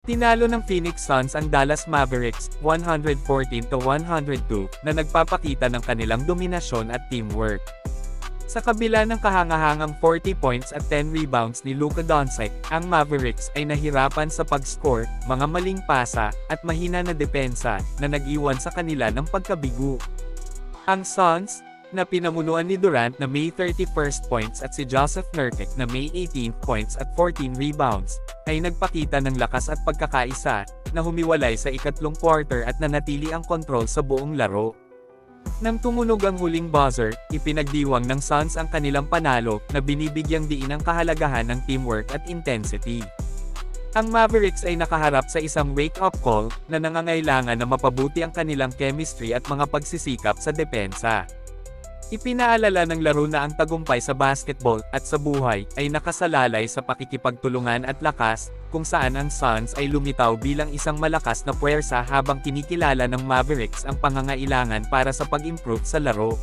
Tinalo ng Phoenix Suns ang Dallas Mavericks, 114-102, na nagpapakita ng kanilang dominasyon at teamwork. Sa kabila ng kahangahangang 40 points at 10 rebounds ni Luka Doncic, ang Mavericks ay nahirapan sa pag-score, mga maling pasa, at mahina na depensa, na nag-iwan sa kanila ng pagkabigo. Ang Suns, na pinamunuan ni Durant na may 31st points at si Joseph Nurkic na may 18 points at 14 rebounds, ay nagpakita ng lakas at pagkakaisa, na humiwalay sa ikatlong quarter at nanatili ang kontrol sa buong laro. Nang tumunog ang huling buzzer, ipinagdiwang ng Suns ang kanilang panalo, na binibigyang diin ang kahalagahan ng teamwork at intensity. Ang Mavericks ay nakaharap sa isang wake-up call, na nangangailangan na mapabuti ang kanilang chemistry at mga pagsisikap sa depensa. Ipinaalala ng laro na ang tagumpay sa basketball, at sa buhay, ay nakasalalay sa pakikipagtulungan at lakas, kung saan ang Suns ay lumitaw bilang isang malakas na puwersa habang kinikilala ng Mavericks ang pangangailangan para sa pag-improve sa laro.